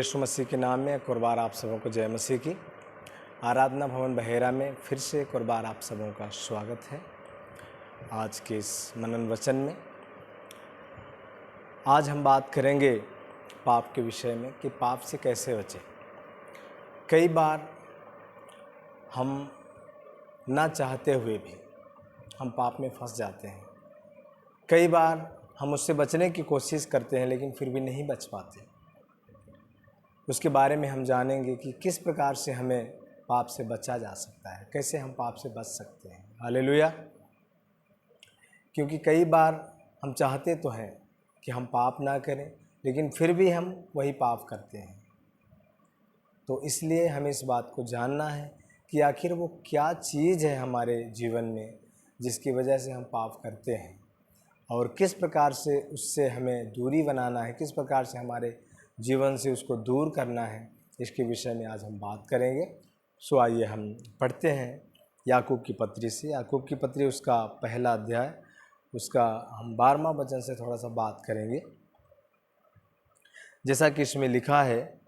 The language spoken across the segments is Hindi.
यीशु मसीह के नाम में एक और बार आप सबों को जय मसीह की। आराधना भवन बहेरा में फिर से एक और बार आप सबों का स्वागत है। आज के इस मनन वचन में आज हम बात करेंगे पाप के विषय में कि पाप से कैसे बचें। कई बार हम ना चाहते हुए भी हम पाप में फंस जाते हैं। कई बार हम उससे बचने की कोशिश करते हैं लेकिन फिर भी नहीं बच पाते। उसके बारे में हम जानेंगे कि किस प्रकार से हमें पाप से बचा जा सकता है, कैसे हम पाप से बच सकते हैं। हालेलुया। क्योंकि कई बार हम चाहते तो हैं कि हम पाप ना करें लेकिन फिर भी हम वही पाप करते हैं। तो इसलिए हमें इस बात को जानना है कि आखिर वो क्या चीज़ है हमारे जीवन में जिसकी वजह से हम पाप करते हैं और किस प्रकार से उससे हमें दूरी बनाना है, किस प्रकार से हमारे जीवन से उसको दूर करना है। इसके विषय में आज हम बात करेंगे। सो आइए हम पढ़ते हैं याकूब की पत्री से। याकूब की पत्री उसका पहला अध्याय, उसका हम 12वां वचन से थोड़ा सा बात करेंगे। जैसा कि इसमें लिखा है,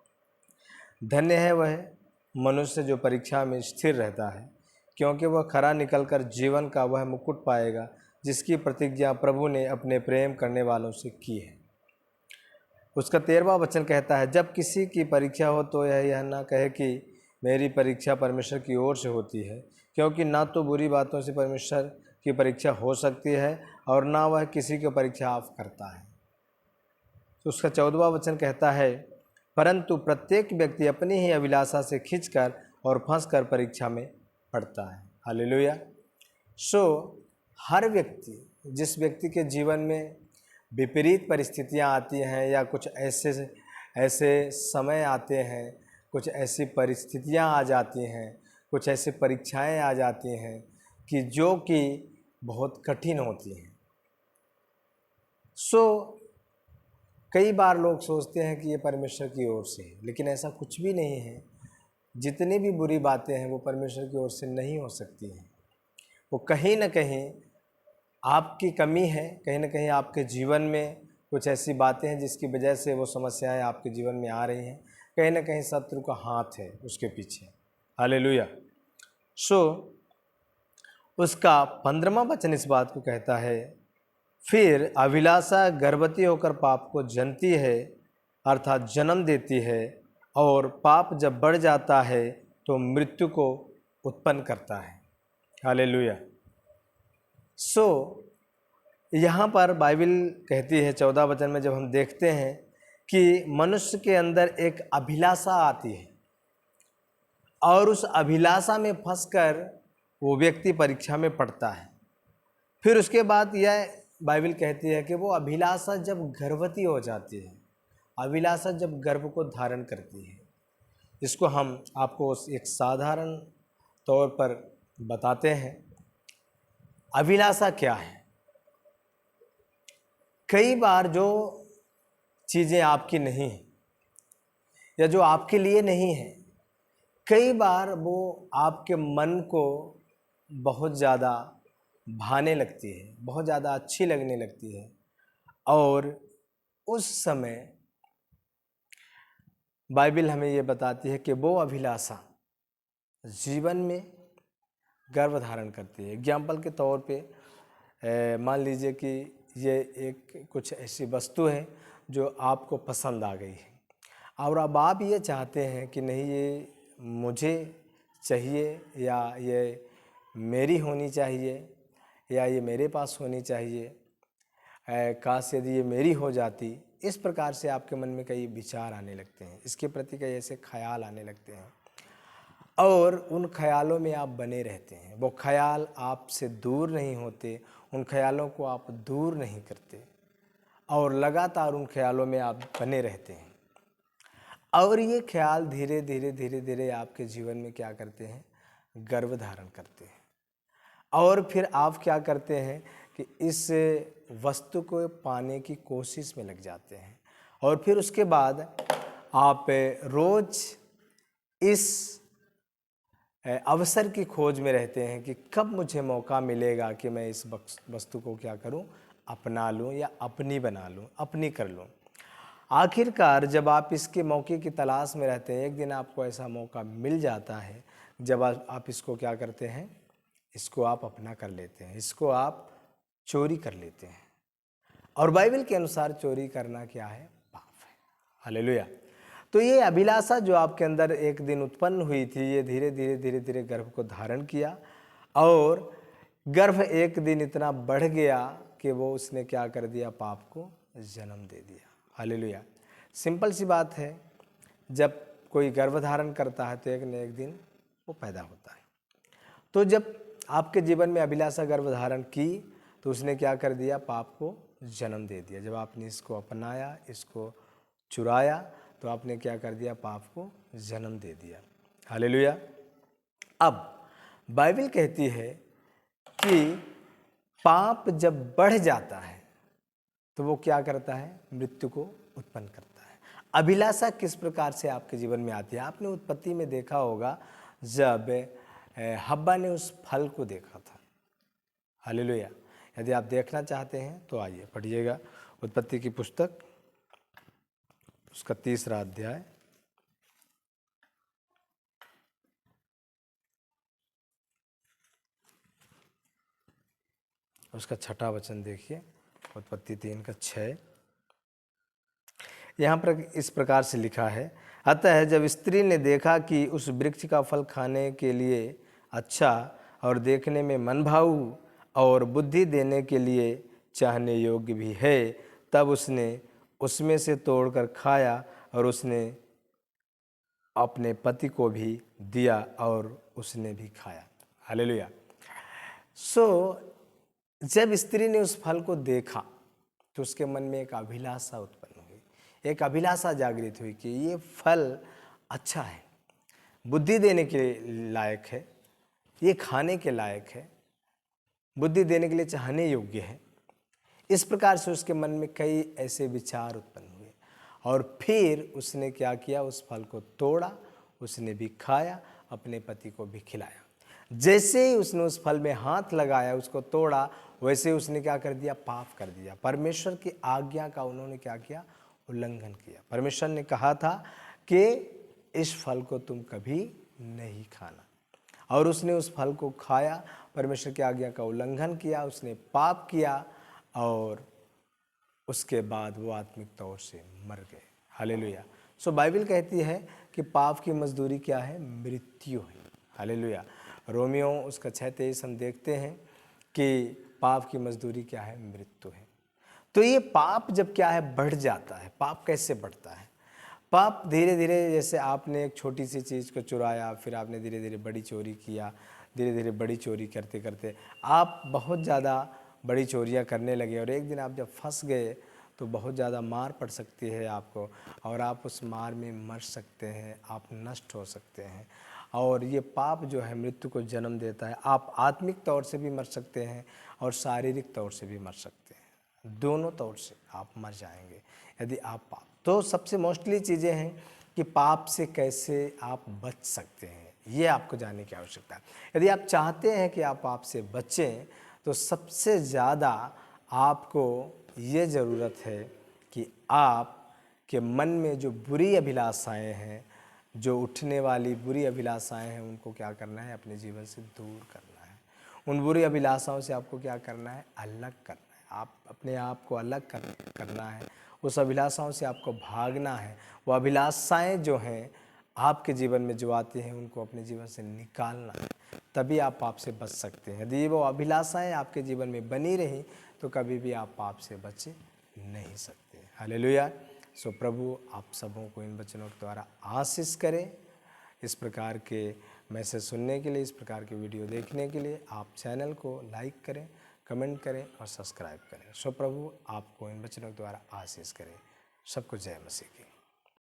धन्य है वह मनुष्य जो परीक्षा में स्थिर रहता है, क्योंकि वह खरा निकलकर जीवन का वह मुकुट पाएगा जिसकी प्रतिज्ञा प्रभु ने अपने प्रेम करने वालों से की है। उसका 13वां वचन कहता है, जब किसी की परीक्षा हो तो यह ना कहे कि मेरी परीक्षा परमेश्वर की ओर से होती है, क्योंकि ना तो बुरी बातों से परमेश्वर की परीक्षा हो सकती है और ना वह किसी की परीक्षा आप करता है। तो उसका 14वां वचन कहता है, परंतु प्रत्येक व्यक्ति अपनी ही अभिलाषा से खींचकर और फंसकर परीक्षा में पड़ता है। हालेलुया। हर व्यक्ति, जिस व्यक्ति के जीवन में विपरीत परिस्थितियां आती हैं या कुछ ऐसे समय आते हैं, कुछ ऐसी परिस्थितियां आ जाती हैं, कुछ ऐसी परीक्षाएं आ जाती हैं कि बहुत कठिन होती हैं। कई बार लोग सोचते हैं कि ये परमेश्वर की ओर से है, लेकिन ऐसा कुछ भी नहीं है। जितनी भी बुरी बातें हैं वो परमेश्वर की ओर से नहीं हो सकती हैं। वो कहीं ना कहीं आपकी कमी है, कहीं ना कहीं आपके जीवन में कुछ ऐसी बातें हैं जिसकी वजह से वो समस्याएं आपके जीवन में आ रही हैं। कहीं ना कहीं शत्रु का हाथ है उसके पीछे। हालेलुया। उसका 15वां वचन इस बात को कहता है, फिर अभिलाषा गर्भवती होकर पाप को जनती है, अर्थात जन्म देती है, और पाप जब बढ़ जाता है तो मृत्यु को उत्पन्न करता है। हालेलुया। यहाँ पर बाइबल कहती है 14 वचन में, जब हम देखते हैं कि मनुष्य के अंदर एक अभिलाषा आती है और उस अभिलाषा में फंसकर वो व्यक्ति परीक्षा में पड़ता है। फिर उसके बाद यह बाइबल कहती है कि वो अभिलाषा जब गर्भवती हो जाती है, अभिलाषा जब गर्भ को धारण करती है। इसको हम आपको एक साधारण तौर पर बताते हैं। अभिलाषा क्या है? कई बार जो चीज़ें आपकी नहीं हैं या जो आपके लिए नहीं है, कई बार वो आपके मन को बहुत ज़्यादा भाने लगती है, बहुत ज़्यादा अच्छी लगने लगती है, और उस समय बाइबल हमें ये बताती है कि वो अभिलाषा जीवन में गर्भ धारण करती है। एग्जाम्पल के तौर पे मान लीजिए कि ये एक कुछ ऐसी वस्तु है जो आपको पसंद आ गई है और अब आप ये चाहते हैं कि नहीं, ये मुझे चाहिए या ये मेरी होनी चाहिए या ये मेरे पास होनी चाहिए, काश यदि ये मेरी हो जाती। इस प्रकार से आपके मन में कई विचार आने लगते हैं, इसके प्रति कई ऐसे ख्याल आने लगते हैं और उन ख्यालों में आप बने रहते हैं। वो ख्याल आपसे दूर नहीं होते, उन ख्यालों को आप दूर नहीं करते और लगातार उन ख्यालों में आप बने रहते हैं। और ये ख्याल धीरे धीरे धीरे धीरे आपके जीवन में क्या करते हैं? गर्भ धारण करते हैं। और फिर आप क्या करते हैं कि इस वस्तु को पाने की कोशिश में लग जाते हैं और फिर उसके बाद आप रोज इस अवसर की खोज में रहते हैं कि कब मुझे मौका मिलेगा कि मैं इस वस्तु को क्या करूं? अपना लूं या अपनी बना लूं, अपनी कर लूं। आखिरकार जब आप इसके मौके की तलाश में रहते हैं, एक दिन आपको ऐसा मौका मिल जाता है जब आप इसको क्या करते हैं, इसको आप अपना कर लेते हैं, इसको आप चोरी कर लेते हैं। और बाइबल के अनुसार चोरी करना क्या है? पाप है। हालेलुया। तो ये अभिलाषा जो आपके अंदर एक दिन उत्पन्न हुई थी, ये धीरे धीरे धीरे धीरे गर्भ को धारण किया और गर्भ एक दिन इतना बढ़ गया कि वो उसने क्या कर दिया? पाप को जन्म दे दिया। हालेलुया। सिंपल सी बात है, जब कोई गर्भ धारण करता है तो एक न एक दिन वो पैदा होता है। तो जब आपके जीवन में अभिलाषा गर्भ धारण की तो उसने क्या कर दिया? पाप को जन्म दे दिया। जब आपने इसको अपनाया, इसको चुराया, तो आपने क्या कर दिया? पाप को जन्म दे दिया। हालेलुया। अब बाइबल कहती है कि पाप जब बढ़ जाता है तो वो क्या करता है? मृत्यु को उत्पन्न करता है। अभिलाषा किस प्रकार से आपके जीवन में आती है? आपने उत्पत्ति में देखा होगा जब हव्वा ने उस फल को देखा था। हालेलुया। यदि आप देखना चाहते हैं तो आइए पढ़िएगा उत्पत्ति की पुस्तक, उसका 3रा अध्याय, उसका 6वां वचन देखिए। उत्पत्ति 3:6 यहाँ पर इस प्रकार से लिखा है, अतः जब स्त्री ने देखा कि उस वृक्ष का फल खाने के लिए अच्छा और देखने में मनभाऊ और बुद्धि देने के लिए चाहने योग्य भी है, तब उसने उसमें से तोड़कर खाया और उसने अपने पति को भी दिया और उसने भी खाया। हालेलुया। जब स्त्री ने उस फल को देखा तो उसके मन में एक अभिलाषा उत्पन्न हुई, एक अभिलाषा जागृत हुई कि ये फल अच्छा है, बुद्धि देने के लायक है, ये खाने के लायक है, बुद्धि देने के लिए चाहने योग्य है। इस प्रकार से उसके मन में कई ऐसे विचार उत्पन्न हुए और फिर उसने क्या किया? उस फल को तोड़ा, उसने भी खाया, अपने पति को भी खिलाया। जैसे ही उसने उस फल में हाथ लगाया, उसको तोड़ा, वैसे उसने क्या कर दिया? पाप कर दिया। परमेश्वर की आज्ञा का उन्होंने क्या किया? उल्लंघन किया। परमेश्वर ने कहा था कि इस फल को तुम कभी नहीं खाना, और उसने उस फल को खाया, परमेश्वर की आज्ञा का उल्लंघन किया, उसने पाप किया और उसके बाद वो आत्मिक तौर से मर गए। हालेलुया। बाइबल कहती है कि पाप की मजदूरी क्या है? मृत्यु है। हालेलुया। रोमियो उसका 6:23 हम देखते हैं कि पाप की मजदूरी क्या है? मृत्यु है। तो ये पाप जब क्या है? बढ़ जाता है। पाप कैसे बढ़ता है? पाप धीरे धीरे, जैसे आपने एक छोटी सी चीज़ को चुराया, फिर आपने धीरे धीरे बड़ी चोरी किया, धीरे धीरे बड़ी चोरी करते करते आप बहुत ज़्यादा बड़ी चोरियां करने लगे और एक दिन आप जब फंस गए तो बहुत ज़्यादा मार पड़ सकती है आपको, और आप उस मार में मर सकते हैं, आप नष्ट हो सकते हैं। और ये पाप जो है मृत्यु को जन्म देता है। आप आत्मिक तौर से भी मर सकते हैं और शारीरिक तौर से भी मर सकते हैं। दोनों तौर से आप मर जाएंगे यदि आप पाप। तो सबसे मोस्टली चीज़ें हैं कि पाप से कैसे आप बच सकते हैं, ये आपको जानने की आवश्यकता है। यदि आप चाहते हैं कि आप पाप से बचें तो सबसे ज़्यादा आपको ये ज़रूरत है कि आप के मन में जो बुरी अभिलाषाएं हैं, जो उठने वाली बुरी अभिलाषाएं हैं, उनको क्या करना है? अपने जीवन से दूर करना है। उन बुरी अभिलाषाओं से आपको क्या करना है? अलग करना है। आप अपने आप को अलग करना है। उस अभिलाषाओं से आपको भागना है। वो अभिलाषाएं जो हैं आपके जीवन में जो आती हैं, उनको अपने जीवन से निकालना है, तभी आप पाप से बच सकते हैं। यदि वो अभिलाषाएं आपके जीवन में बनी रही तो कभी भी आप पाप से बच नहीं सकते। हालेलुया। प्रभु आप सबों को इन वचनों के द्वारा आशीष करें। इस प्रकार के मैसेज सुनने के लिए, इस प्रकार के वीडियो देखने के लिए आप चैनल को लाइक करें, कमेंट करें और सब्सक्राइब करें। प्रभु आपको इन वचनों के द्वारा आशीष करें। सबको जय मसीह की।